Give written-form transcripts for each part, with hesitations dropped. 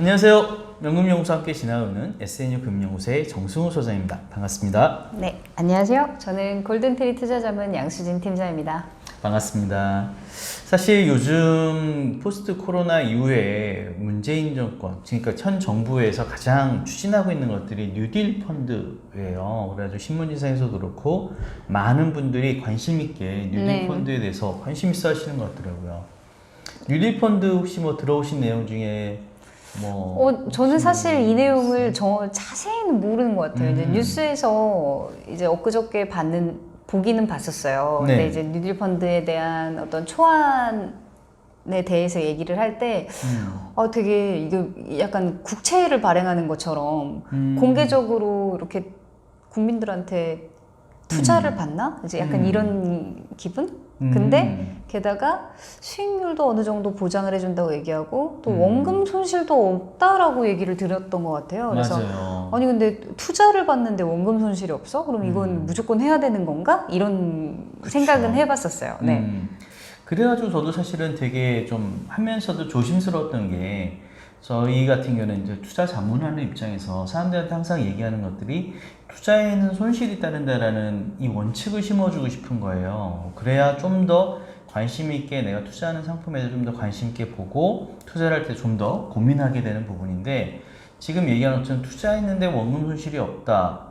안녕하세요. 연금연구소와 함께 진행하는 SNU 금융연구소의 정승우 소장입니다. 반갑습니다. 네, 안녕하세요. 저는 골든트리 투자자문 양수진 팀장입니다. 반갑습니다. 사실 요즘 포스트 코로나 이후에 문재인 정권, 그러니까 현 정부에서 가장 추진하고 있는 것들이 뉴딜 펀드예요. 그래가지고 신문지상에서도 그렇고 많은 분들이 관심 있게 뉴딜 펀드에 대해서 관심 있어 하시는 것 같더라고요. 뉴딜 펀드 혹시 뭐 들어오신 내용 중에 저는 사실 이 내용을 자세히는 모르는 것 같아요. 이제 뉴스에서 이제 엊그저께 보기는 봤었어요. 네. 근데 이제 뉴딜 펀드에 대한 어떤 초안에 대해서 얘기를 할 때, 되게 이게 약간 국채를 발행하는 것처럼 공개적으로 이렇게 국민들한테 투자를 받나? 이제 약간 이런 기분? 근데 게다가 수익률도 어느 정도 보장을 해준다고 얘기하고 또 원금 손실도 없다라고 얘기를 드렸던 것 같아요. 그래서 맞아요. 아니 근데 투자를 받는데 원금 손실이 없어? 그럼 이건 무조건 해야 되는 건가? 이런 생각은 해봤었어요. 네. 그래가지고 저도 사실은 되게 좀 하면서도 조심스러웠던 게 저희 같은 경우는 이제 투자 자문하는 입장에서 사람들한테 항상 얘기하는 것들이 투자에는 손실이 따른다라는 이 원칙을 심어주고 싶은 거예요. 그래야 좀 더 관심 있게 내가 투자하는 상품에 좀 더 관심 있게 보고 투자를 할 때 좀 더 고민하게 되는 부분인데 지금 얘기한 것처럼 투자했는데 원금 손실이 없다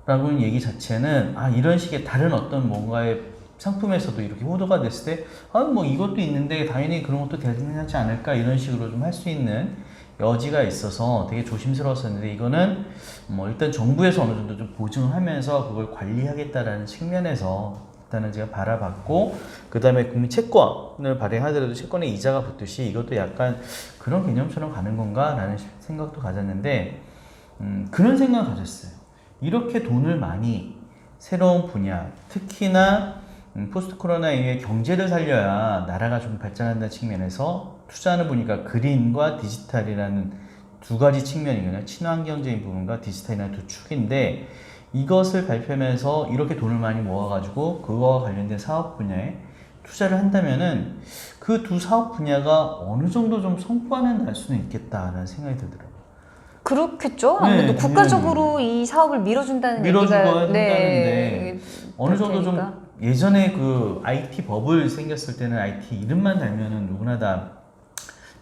라는 얘기 자체는 이런 식의 다른 어떤 뭔가의 상품에서도 이렇게 호도가 됐을 때 뭐 이것도 있는데 당연히 그런 것도 되지 않을까 이런 식으로 좀 할 수 있는 여지가 있어서 되게 조심스러웠었는데 이거는 뭐 일단 정부에서 어느 정도 좀 보증하면서 그걸 관리하겠다라는 측면에서 일단은 제가 바라봤고 그 다음에 국민 채권을 발행하더라도 채권에 이자가 붙듯이 이것도 약간 그런 개념처럼 가는 건가 라는 생각도 가졌는데 그런 생각을 가졌어요. 이렇게 돈을 많이 새로운 분야 특히나 포스트 코로나 이후에 경제를 살려야 나라가 좀 발전한다는 측면에서 투자하는 보니까 그린과 디지털이라는 두 가지 측면이거든요. 친환경적인 부분과 디지털이라는 두 축인데 이것을 발표하면서 이렇게 돈을 많이 모아가지고 그거와 관련된 사업 분야에 투자를 한다면은 그 두 사업 분야가 어느 정도 좀 성과는 날 수는 있겠다라는 생각이 들더라고요. 그렇겠죠. 아무래도 국가적으로 이 사업을 밀어주고 얘기가 한다는데 어느 정도 테니까. 좀 예전에 그 IT 버블 생겼을 때는 IT 이름만 달면은 누구나 다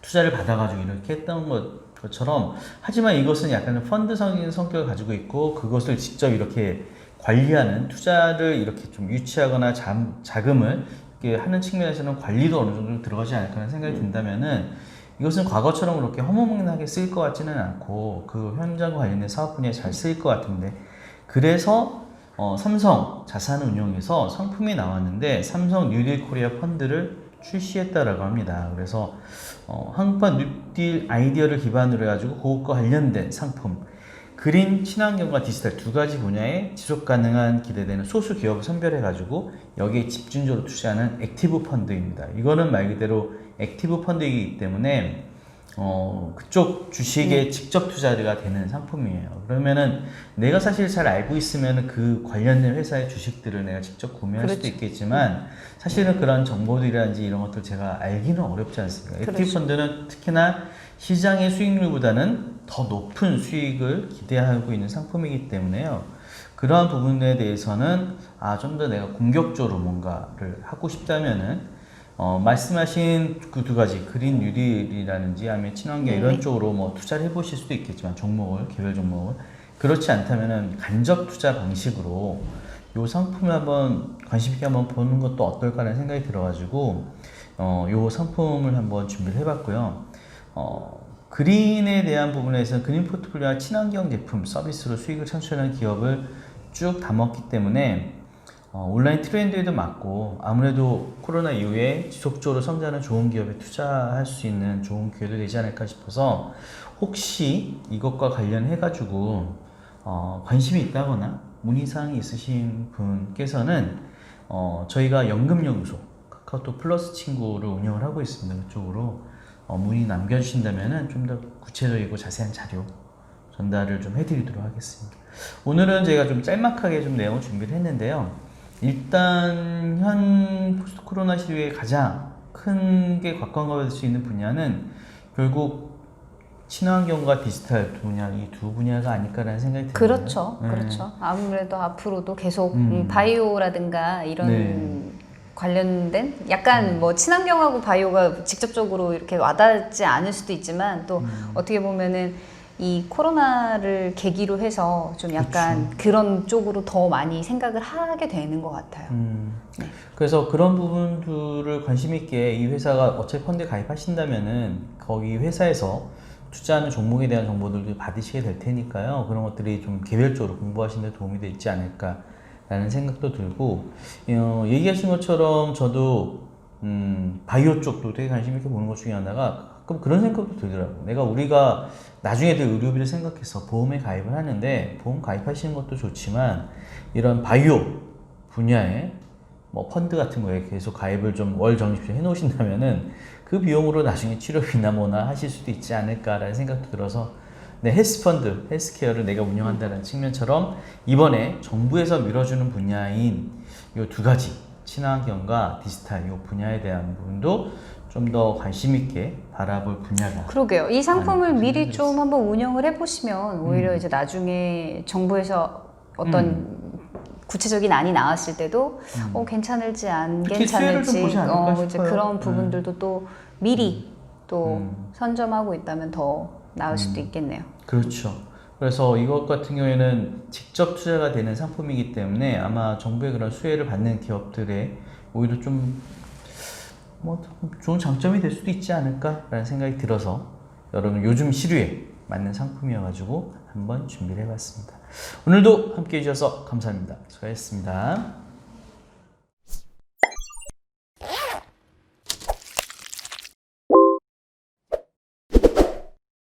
투자를 받아가지고 이렇게 했던 것처럼 하지만 이것은 약간 펀드적인 성격을 가지고 있고 그것을 직접 이렇게 관리하는 투자를 이렇게 좀 유치하거나 자금을 이렇게 하는 측면에서는 관리도 어느 정도 들어가지 않을까 하는 생각이 든다면은 이것은 과거처럼 그렇게 허무맹랑하게 쓰일 것 같지는 않고 그 현장과 관련된 사업 분야에 잘 쓰일 것 같은데 그래서 삼성 자산운용에서 상품이 나왔는데 삼성 뉴딜 코리아 펀드를 출시했다라고 합니다. 그래서 한국판 뉴딜 아이디어를 기반으로 해가지고 그것과 관련된 상품 그린 친환경과 디지털 두 가지 분야에 지속 가능한 기대되는 소수 기업을 선별해가지고 여기에 집중적으로 투자하는 액티브 펀드입니다. 이거는 말 그대로 액티브 펀드이기 때문에 그쪽 주식에 직접 투자가 되는 상품이에요. 그러면은 내가 사실 잘 알고 있으면 그 관련된 회사의 주식들을 내가 직접 구매할 수도 있겠지만 사실은 그런 정보들이라든지 이런 것들 제가 알기는 어렵지 않습니까? 액티브 펀드는 특히나 시장의 수익률보다는 더 높은 수익을 기대하고 있는 상품이기 때문에요. 그러한 부분에 대해서는 좀 더 내가 공격적으로 뭔가를 하고 싶다면은 말씀하신 그 두 가지 그린 뉴딜이라든지 아니면 친환경 이런 쪽으로 뭐 투자를 해보실 수도 있겠지만 종목을 개별 종목을 그렇지 않다면은 간접 투자 방식으로 요 상품을 한번 관심 있게 한번 보는 것도 어떨까라는 생각이 들어가지고 요 상품을 한번 준비를 해봤고요. 그린에 대한 부분에서는 그린 포트폴리오와 친환경 제품 서비스로 수익을 창출하는 기업을 쭉 담았기 때문에 온라인 트렌드에도 맞고 아무래도 코로나 이후에 지속적으로 성장하는 좋은 기업에 투자할 수 있는 좋은 기회도 되지 않을까 싶어서 혹시 이것과 관련해 가지고 관심이 있다거나 문의사항이 있으신 분께서는 저희가 연금연구소 카카오톡 플러스 친구를 운영을 하고 있습니다. 그쪽으로 문의 남겨주신다면 좀 더 구체적이고 자세한 자료 전달을 좀 해드리도록 하겠습니다. 오늘은 제가 좀 짤막하게 좀 내용을 준비를 했는데요. 일단 현 포스트 코로나 시대에 가장 큰 게 각광받을 수 있는 분야는 결국 친환경과 디지털 분야, 이 두 분야가 아닐까라는 생각이 드네요. 그렇죠. 네. 그렇죠. 아무래도 앞으로도 계속 음. 바이오라든가 이런 네. 관련된 약간 뭐 친환경하고 바이오가 직접적으로 이렇게 와닿지 않을 수도 있지만 또 어떻게 보면은 이 코로나를 계기로 해서 좀 약간 그런 쪽으로 더 많이 생각을 하게 되는 것 같아요. 네. 그래서 그런 부분들을 관심 있게 이 회사가 어차피 펀드에 가입하신다면은 거기 회사에서 투자하는 종목에 대한 정보들도 받으시게 될 테니까요. 그런 것들이 좀 개별적으로 공부하시는 데 도움이 되지 않을까라는 생각도 들고, 얘기하신 것처럼 저도 바이오 쪽도 되게 관심 있게 보는 것 중에 하나가 가끔 그런 생각도 들더라고요. 우리가 나중에 들 의료비를 생각해서 보험에 가입을 하는데, 보험 가입하시는 것도 좋지만 이런 바이오 분야에 뭐 펀드 같은 거에 계속 가입을 좀 월 적립식 해 놓으신다면은 그 비용으로 나중에 치료비나 뭐나 하실 수도 있지 않을까라는 생각도 들어서, 네, 헬스펀드, 헬스케어를 내가 운영한다는 측면처럼 이번에 정부에서 밀어주는 분야인 이 두 가지, 친환경과 디지털 이 분야에 대한 부분도 좀 더 관심 있게 바라볼 분야가. 그러게요. 이 상품을 아니, 미리 좀 한번 운영을 해보시면 오히려 이제 나중에 정부에서 어떤 구체적인 안이 나왔을 때도 괜찮을지 안 특히 수혜를 좀 괜찮을지 보지 않을까 이제 싶어요. 그런 부분들도 또 미리 또 선점하고 있다면 더 나을 수도 있겠네요. 그렇죠. 그래서 이것 같은 경우에는 직접 투자가 되는 상품이기 때문에 아마 정부의 그런 수혜를 받는 기업들의 오히려 좀 뭐 좋은 장점이 될 수도 있지 않을까라는 생각이 들어서 여러분 요즘 시류에 맞는 상품이어가지고 한번 준비를 해봤습니다. 오늘도 함께해 주셔서 감사합니다. 수고하셨습니다.